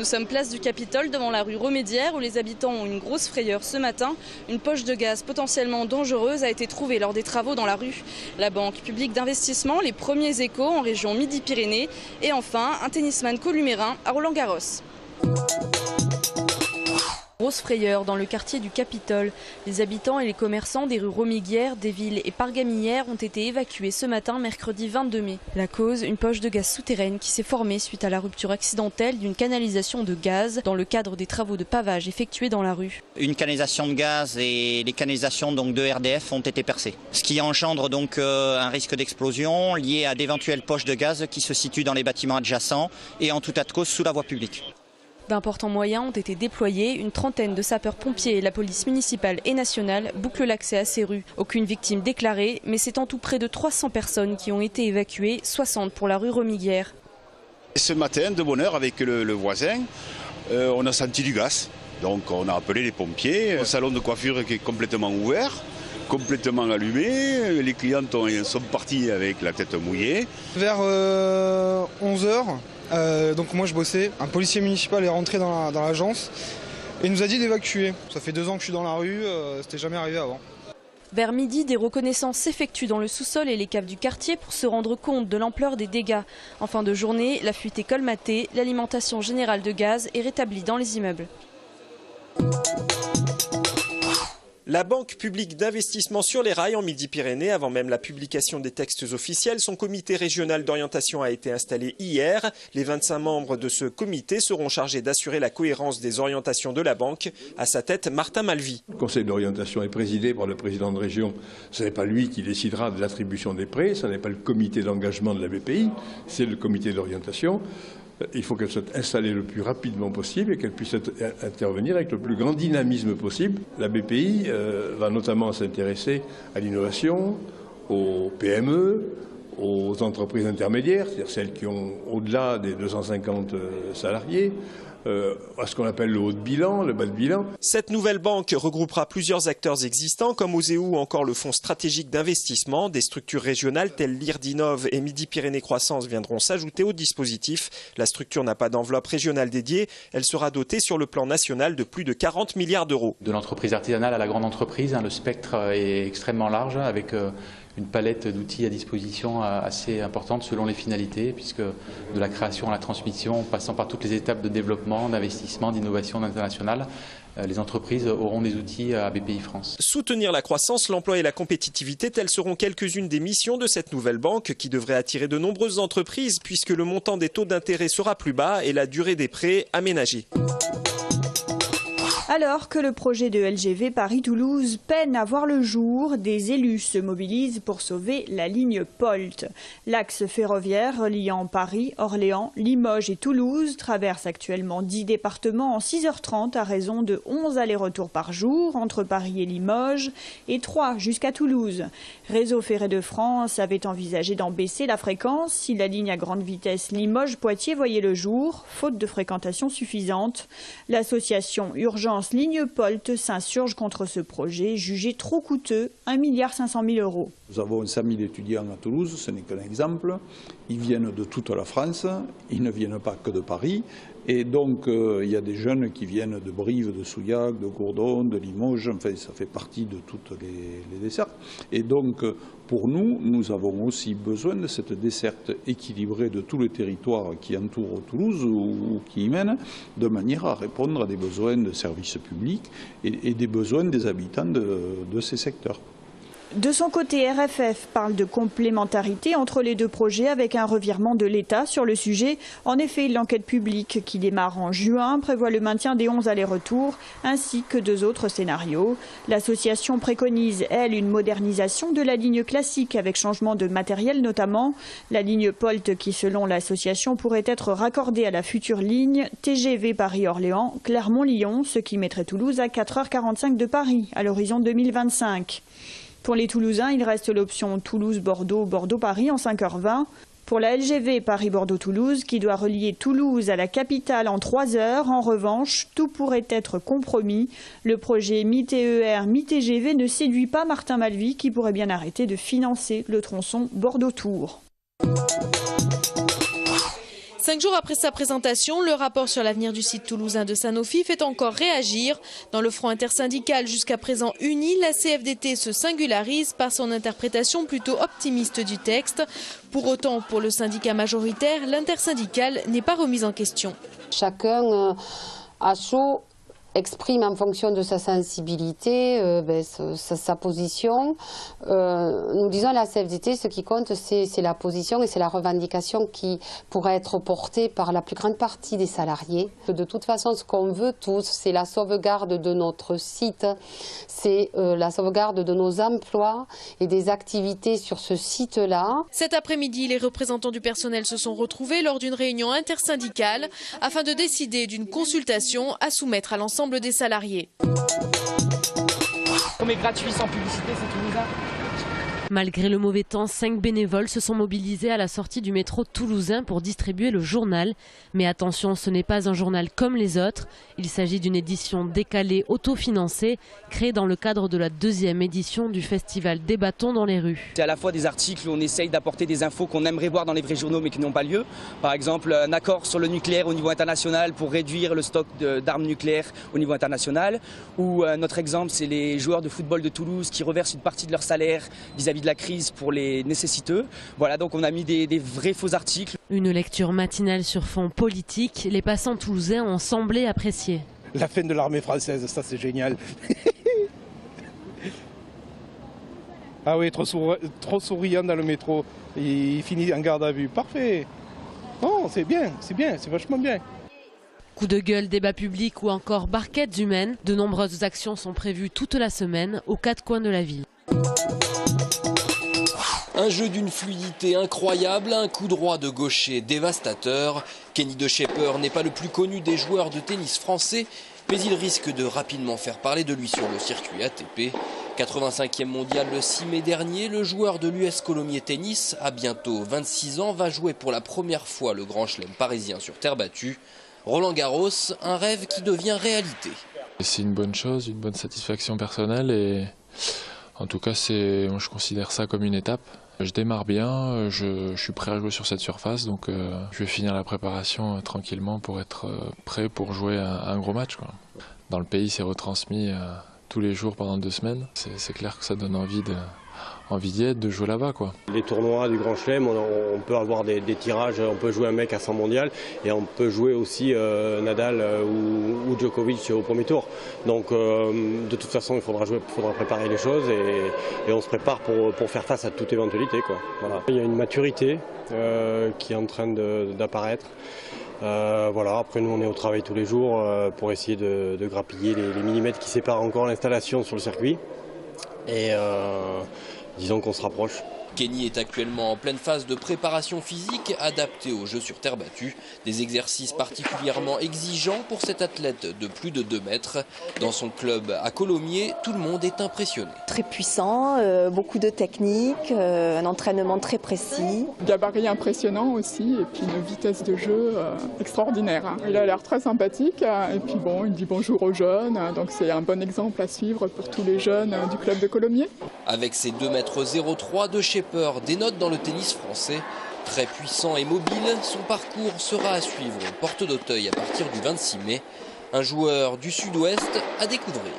sommes place du Capitole devant la rue Romédière où les habitants ont une grosse frayeur ce matin. Une poche de gaz potentiellement dangereuse a été trouvée lors des travaux dans la rue. La Banque publique d'investissement, les premiers échos en région Midi-Pyrénées et enfin un tennisman columérin à Roland-Garros. Grosse frayeur dans le quartier du Capitole. Les habitants et les commerçants des rues Romiguières, Desvilles et Pargamillère ont été évacués ce matin, mercredi 22 mai. La cause, une poche de gaz souterraine qui s'est formée suite à la rupture accidentelle d'une canalisation de gaz dans le cadre des travaux de pavage effectués dans la rue. Une canalisation de gaz et les canalisations donc de RDF ont été percées. Ce qui engendre donc un risque d'explosion lié à d'éventuelles poches de gaz qui se situent dans les bâtiments adjacents et en tout état de cause sous la voie publique. D'importants moyens ont été déployés, une trentaine de sapeurs-pompiers et la police municipale et nationale bouclent l'accès à ces rues. Aucune victime déclarée, mais c'est en tout près de 300 personnes qui ont été évacuées, 60 pour la rue Romiguière. Ce matin, de bonne heure, avec le voisin, on a senti du gaz. Donc on a appelé les pompiers, le salon de coiffure qui est complètement ouvert, complètement allumé, les clients sont partis avec la tête mouillée. Vers 11h. Donc moi je bossais, un policier municipal est rentré dans l'agence et nous a dit d'évacuer. Ça fait 2 ans que je suis dans la rue, c'était jamais arrivé avant. Vers midi, des reconnaissances s'effectuent dans le sous-sol et les caves du quartier pour se rendre compte de l'ampleur des dégâts. En fin de journée, la fuite est colmatée, l'alimentation générale de gaz est rétablie dans les immeubles. La Banque publique d'investissement sur les rails en Midi-Pyrénées, avant même la publication des textes officiels, son comité régional d'orientation a été installé hier. Les 25 membres de ce comité seront chargés d'assurer la cohérence des orientations de la banque. À sa tête, Martin Malvy. Le conseil d'orientation est présidé par le président de région. Ce n'est pas lui qui décidera de l'attribution des prêts, ce n'est pas le comité d'engagement de la BPI, c'est le comité d'orientation. Il faut qu'elle soit installée le plus rapidement possible et qu'elle puisse intervenir avec le plus grand dynamisme possible. La BPI va notamment s'intéresser à l'innovation, aux PME, aux entreprises intermédiaires, c'est-à-dire celles qui ont au-delà des 250 salariés, à ce qu'on appelle le haut de bilan, le bas de bilan. Cette nouvelle banque regroupera plusieurs acteurs existants comme Oseo ou encore le Fonds stratégique d'investissement. Des structures régionales telles l'IRDINOV et Midi-Pyrénées Croissance viendront s'ajouter au dispositif. La structure n'a pas d'enveloppe régionale dédiée. Elle sera dotée sur le plan national de plus de 40 milliards d'euros. De l'entreprise artisanale à la grande entreprise, le spectre est extrêmement large avec une palette d'outils à disposition assez importante selon les finalités, puisque de la création à la transmission, passant par toutes les étapes de développement, d'investissement, d'innovation internationale, les entreprises auront des outils à BPI France. Soutenir la croissance, l'emploi et la compétitivité, telles seront quelques-unes des missions de cette nouvelle banque qui devrait attirer de nombreuses entreprises puisque le montant des taux d'intérêt sera plus bas et la durée des prêts aménagée. Alors que le projet de LGV Paris-Toulouse peine à voir le jour, des élus se mobilisent pour sauver la ligne POLT. L'axe ferroviaire reliant Paris, Orléans, Limoges et Toulouse traverse actuellement 10 départements en 6h30 à raison de 11 allers-retours par jour entre Paris et Limoges et 3 jusqu'à Toulouse. Réseau Ferré de France avait envisagé d'en baisser la fréquence si la ligne à grande vitesse Limoges-Poitiers voyait le jour, faute de fréquentation suffisante. L'association Urgence Ligne POLT s'insurge contre ce projet jugé trop coûteux, 1,5 milliard €. Nous avons 100 000 étudiants à Toulouse, ce n'est qu'un exemple. Ils viennent de toute la France, ils ne viennent pas que de Paris. Et donc, il y a des jeunes qui viennent de Brive, de Souillac, de Gourdon, de Limoges, enfin, ça fait partie de toutes les dessertes. Et donc, pour nous, nous avons aussi besoin de cette desserte équilibrée de tout le territoire qui entoure Toulouse ou qui y mène, de manière à répondre à des besoins de services publics et des besoins des habitants de ces secteurs. De son côté, RFF parle de complémentarité entre les deux projets avec un revirement de l'État sur le sujet. En effet, l'enquête publique qui démarre en juin prévoit le maintien des 11 allers-retours ainsi que 2 autres scénarios. L'association préconise, elle, une modernisation de la ligne classique avec changement de matériel notamment. La ligne POLT qui, selon l'association, pourrait être raccordée à la future ligne TGV Paris-Orléans, Clermont-Lyon, ce qui mettrait Toulouse à 4h45 de Paris à l'horizon 2025. Pour les Toulousains, il reste l'option Toulouse-Bordeaux, Bordeaux-Paris en 5h20. Pour la LGV Paris-Bordeaux-Toulouse, qui doit relier Toulouse à la capitale en 3 heures, en revanche, tout pourrait être compromis. Le projet mi-TER, mi-TGV ne séduit pas Martin Malvy, qui pourrait bien arrêter de financer le tronçon Bordeaux-Tours. 5 jours après sa présentation, le rapport sur l'avenir du site toulousain de Sanofi fait encore réagir. Dans le front intersyndical jusqu'à présent uni, la CFDT se singularise par son interprétation plutôt optimiste du texte. Pour autant, pour le syndicat majoritaire, l'intersyndicale n'est pas remise en question. Chacun à chaud exprime en fonction de sa sensibilité, sa position. Nous disons à la CFDT, ce qui compte, c'est la position et c'est la revendication qui pourrait être portée par la plus grande partie des salariés. De toute façon, ce qu'on veut tous, c'est la sauvegarde de notre site, c'est la sauvegarde de nos emplois et des activités sur ce site-là. Cet après-midi, les représentants du personnel se sont retrouvés lors d'une réunion intersyndicale afin de décider d'une consultation à soumettre à l'ensemble des salariés. Mais gratuit sans publicité, c'est toulousain. Malgré le mauvais temps, 5 bénévoles se sont mobilisés à la sortie du métro toulousain pour distribuer le journal. Mais attention, ce n'est pas un journal comme les autres. Il s'agit d'une édition décalée autofinancée, créée dans le cadre de la 2e édition du festival Débattons dans les rues. C'est à la fois des articles où on essaye d'apporter des infos qu'on aimerait voir dans les vrais journaux mais qui n'ont pas lieu. Par exemple, un accord sur le nucléaire au niveau international pour réduire le stock d'armes nucléaires au niveau international. Ou notre exemple, c'est les joueurs de football de Toulouse qui reversent une partie de leur salaire vis-à-vis de la crise pour les nécessiteux. Voilà, donc on a mis des vrais faux articles. Une lecture matinale sur fond politique, les passants toulousains ont semblé apprécier. La fin de l'armée française, ça c'est génial. Ah oui, trop souriant dans le métro, il finit en garde à vue, parfait. Non, c'est bien, c'est vachement bien. Coup de gueule, débat public ou encore barquettes humaines, de nombreuses actions sont prévues toute la semaine aux 4 coins de la ville. Un jeu d'une fluidité incroyable, un coup droit de gaucher dévastateur. Kenny De Schepper n'est pas le plus connu des joueurs de tennis français, mais il risque de rapidement faire parler de lui sur le circuit ATP. 85e mondial le 6 mai dernier, le joueur de l'US Colomiers Tennis, à bientôt 26 ans, va jouer pour la première fois le Grand Chelem parisien sur terre battue. Roland Garros, un rêve qui devient réalité. C'est une bonne chose, une bonne satisfaction personnelle et en tout cas moi, je considère ça comme une étape. Je démarre bien, je suis prêt à jouer sur cette surface, donc je vais finir la préparation tranquillement pour être prêt pour jouer un gros match, quoi. Dans le pays, c'est retransmis tous les jours pendant 2 semaines. C'est clair que ça donne envie d'y être, de jouer là-bas, quoi. Les tournois du Grand Chelem, on peut avoir des tirages, on peut jouer un mec à 100 mondial et on peut jouer aussi Nadal ou Djokovic au premier tour. Donc de toute façon, il faudra préparer les choses et on se prépare pour faire face à toute éventualité, quoi. Voilà. Il y a une maturité qui est en train d'apparaître. Voilà. Après nous on est au travail tous les jours pour essayer de grappiller les millimètres qui séparent encore l'installation sur le circuit et disons qu'on se rapproche. Kenny est actuellement en pleine phase de préparation physique adaptée aux jeux sur terre battue. Des exercices particulièrement exigeants pour cet athlète de plus de 2 mètres. Dans son club à Colomiers, tout le monde est impressionné. Très puissant, beaucoup de technique, un entraînement très précis. Gabarit impressionnant aussi et puis une vitesse de jeu extraordinaire. Il a l'air très sympathique et puis bon, il dit bonjour aux jeunes. Donc c'est un bon exemple à suivre pour tous les jeunes du club de Colomiers. Avec ses 2,03 m, De Schepper dénote dans le tennis français. Très puissant et mobile, son parcours sera à suivre aux Portes d'Auteuil à partir du 26 mai. Un joueur du Sud-Ouest à découvrir.